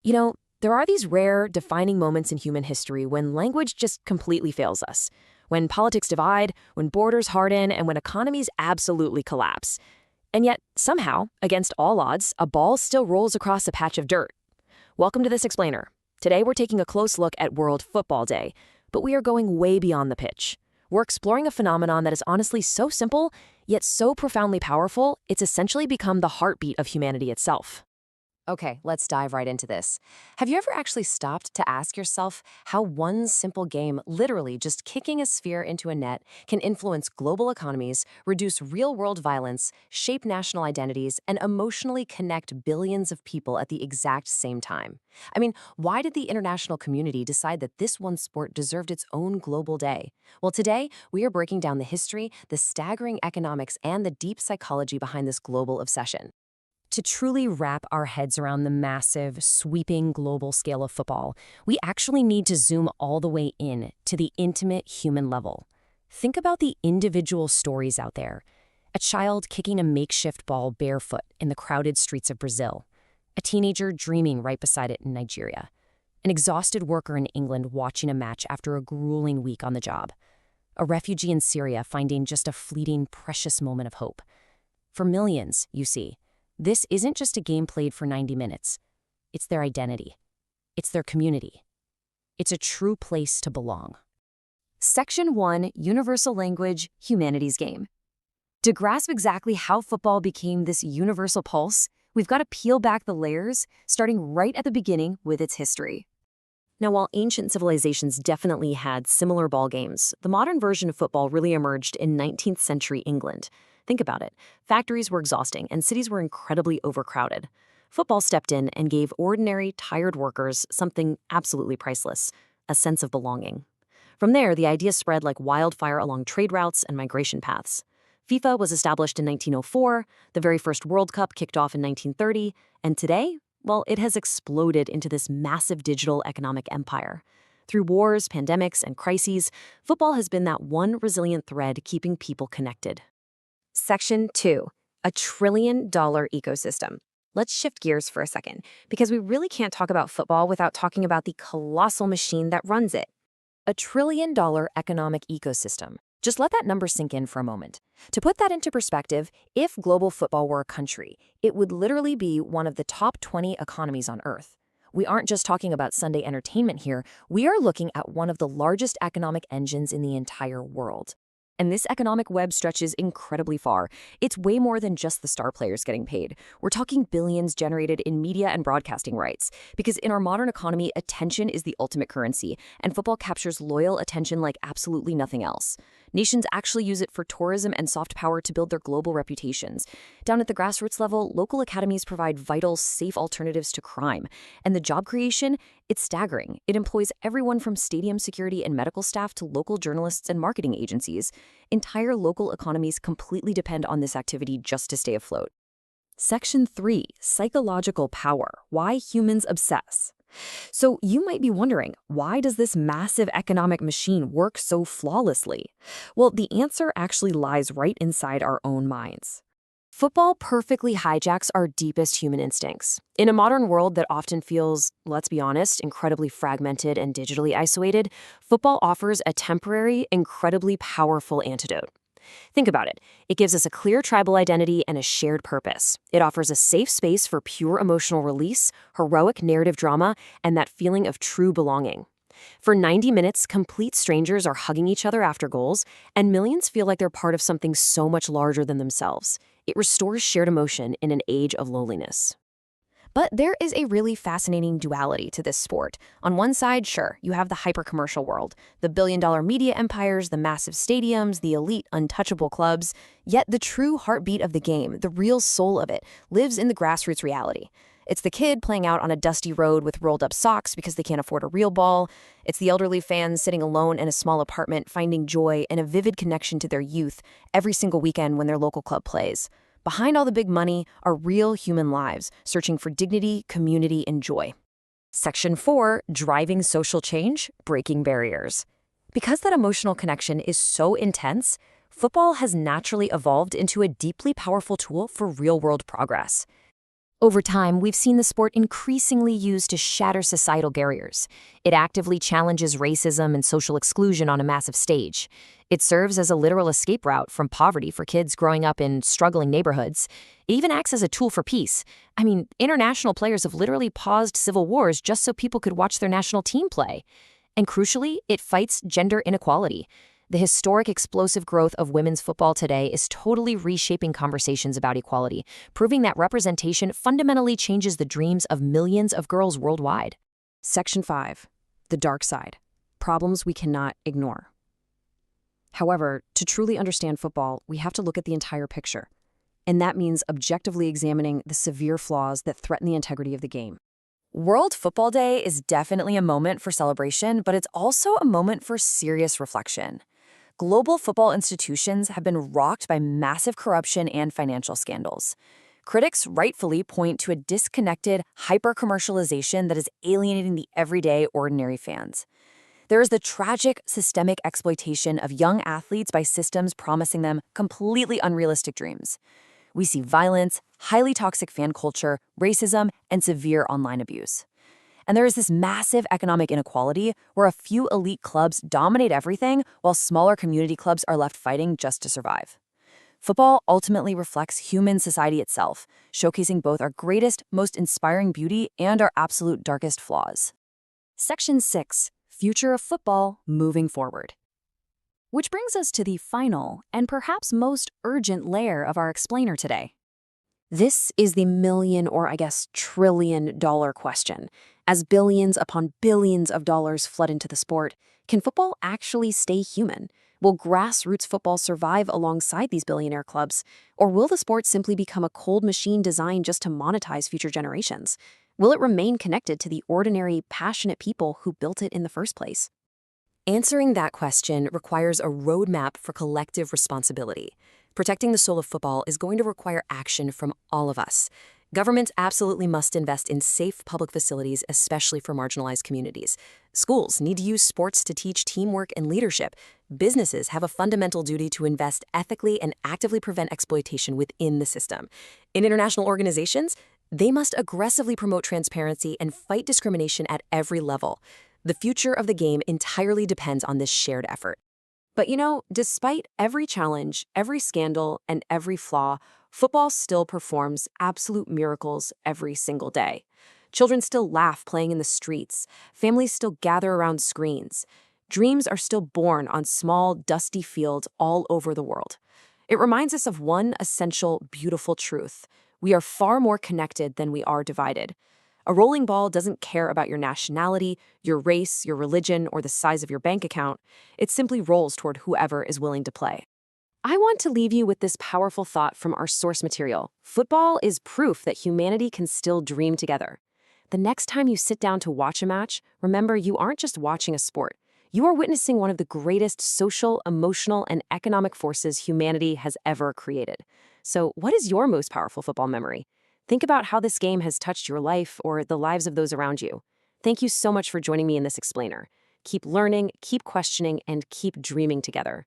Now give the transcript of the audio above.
You know, there are these rare, defining moments in human history when language just completely fails us. When politics divide, when borders harden, and when economies absolutely collapse. And yet, somehow, against all odds, a ball still rolls across a patch of dirt. Welcome to This Explainer. Today we're taking a close look at World Football Day, but we are going way beyond the pitch. We're exploring a phenomenon that is honestly so simple, yet so profoundly powerful, it's essentially become the heartbeat of humanity itself. Okay, let's dive right into this. Have you ever actually stopped to ask yourself how one simple game, literally just kicking a sphere into a net, can influence global economies, reduce real-world violence, shape national identities, and emotionally connect billions of people at the exact same time? I mean, why did the international community decide that this one sport deserved its own global day? Well, today, we are breaking down the history, the staggering economics, and the deep psychology behind this global obsession. To truly wrap our heads around the massive, sweeping global scale of football, we actually need to zoom all the way in to the intimate human level. Think about the individual stories out there. A child kicking a makeshift ball barefoot in the crowded streets of Brazil. A teenager dreaming right beside it in Nigeria. An exhausted worker in England watching a match after a grueling week on the job. A refugee in Syria finding just a fleeting, precious moment of hope. For millions, you see, this isn't just a game played for 90 minutes. It's their identity. It's their community. It's a true place to belong. Section 1, Universal Language, Humanity's Game. To grasp exactly how football became this universal pulse, we've got to peel back the layers, starting right at the beginning with its history. Now, while ancient civilizations definitely had similar ball games, the modern version of football really emerged in 19th century England. Think about it. Factories were exhausting and cities were incredibly overcrowded. Football stepped in and gave ordinary, tired workers something absolutely priceless, a sense of belonging. From there, the idea spread like wildfire along trade routes and migration paths. FIFA was established in 1904, the very first World Cup kicked off in 1930, and today, well, it has exploded into this massive digital economic empire. Through wars, pandemics, and crises, football has been that one resilient thread keeping people connected. Section 2, a trillion-dollar ecosystem. Let's shift gears for a second, because we really can't talk about football without talking about the colossal machine that runs it. A trillion-dollar economic ecosystem. Just let that number sink in for a moment. To put that into perspective, if global football were a country, it would literally be one of the top 20 economies on Earth. We aren't just talking about Sunday entertainment here, we are looking at one of the largest economic engines in the entire world. And this economic web stretches incredibly far. It's way more than just the star players getting paid. We're talking billions generated in media and broadcasting rights. Because in our modern economy, attention is the ultimate currency, and football captures loyal attention like absolutely nothing else. Nations actually use it for tourism and soft power to build their global reputations. Down at the grassroots level, local academies provide vital, safe alternatives to crime. And the job creation, it's staggering. It employs everyone from stadium security and medical staff to local journalists and marketing agencies. Entire local economies completely depend on this activity just to stay afloat. Section 3, Psychological Power, Why Humans Obsess. So you might be wondering, why does this massive economic machine work so flawlessly? Well, the answer actually lies right inside our own minds. Football perfectly hijacks our deepest human instincts. In a modern world that often feels, let's be honest, incredibly fragmented and digitally isolated, football offers a temporary, incredibly powerful antidote. Think about it. It gives us a clear tribal identity and a shared purpose. It offers a safe space for pure emotional release, heroic narrative drama, and that feeling of true belonging. For 90 minutes, complete strangers are hugging each other after goals, and millions feel like they're part of something so much larger than themselves. It restores shared emotion in an age of loneliness. But there is a really fascinating duality to this sport. On one side, sure, you have the hyper-commercial world, the billion-dollar media empires, the massive stadiums, the elite, untouchable clubs. Yet the true heartbeat of the game, the real soul of it, lives in the grassroots reality. It's the kid playing out on a dusty road with rolled-up socks because they can't afford a real ball. It's the elderly fans sitting alone in a small apartment finding joy and a vivid connection to their youth every single weekend when their local club plays. Behind all the big money are real human lives, searching for dignity, community, and joy. Section 4, Driving Social Change, Breaking Barriers. Because that emotional connection is so intense, football has naturally evolved into a deeply powerful tool for real-world progress. Over time, we've seen the sport increasingly used to shatter societal barriers. It actively challenges racism and social exclusion on a massive stage. It serves as a literal escape route from poverty for kids growing up in struggling neighborhoods. It even acts as a tool for peace. I mean, international players have literally paused civil wars just so people could watch their national team play. And crucially, it fights gender inequality. The historic explosive growth of women's football today is totally reshaping conversations about equality, proving that representation fundamentally changes the dreams of millions of girls worldwide. Section 5. The dark side. Problems we cannot ignore. However, to truly understand football, we have to look at the entire picture. And that means objectively examining the severe flaws that threaten the integrity of the game. World Football Day is definitely a moment for celebration, but it's also a moment for serious reflection. Global football institutions have been rocked by massive corruption and financial scandals. Critics rightfully point to a disconnected hyper-commercialization that is alienating the everyday, ordinary fans. There is the tragic systemic exploitation of young athletes by systems promising them completely unrealistic dreams. We see violence, highly toxic fan culture, racism, and severe online abuse. And there is this massive economic inequality where a few elite clubs dominate everything while smaller community clubs are left fighting just to survive. Football ultimately reflects human society itself, showcasing both our greatest, most inspiring beauty and our absolute darkest flaws. Section 6. Future of football moving forward. Which brings us to the final and perhaps most urgent layer of our explainer today. This is the million or I guess trillion-dollar question. As billions upon billions of dollars flood into the sport, can football actually stay human? Will grassroots football survive alongside these billionaire clubs? Or will the sport simply become a cold machine designed just to monetize future generations? Will it remain connected to the ordinary, passionate people who built it in the first place? Answering that question requires a roadmap for collective responsibility. Protecting the soul of football is going to require action from all of us. Governments absolutely must invest in safe public facilities, especially for marginalized communities. Schools need to use sports to teach teamwork and leadership. Businesses have a fundamental duty to invest ethically and actively prevent exploitation within the system. In international organizations, they must aggressively promote transparency and fight discrimination at every level. The future of the game entirely depends on this shared effort. But despite every challenge, every scandal, and every flaw, football still performs absolute miracles every single day. Children still laugh playing in the streets. Families still gather around screens. Dreams are still born on small, dusty fields all over the world. It reminds us of one essential, beautiful truth. We are far more connected than we are divided. A rolling ball doesn't care about your nationality, your race, your religion, or the size of your bank account. It simply rolls toward whoever is willing to play. I want to leave you with this powerful thought from our source material. Football is proof that humanity can still dream together. The next time you sit down to watch a match, remember you aren't just watching a sport. You are witnessing one of the greatest social, emotional, and economic forces humanity has ever created. So, what is your most powerful football memory? Think about how this game has touched your life or the lives of those around you. Thank you so much for joining me in this explainer. Keep learning, keep questioning, and keep dreaming together.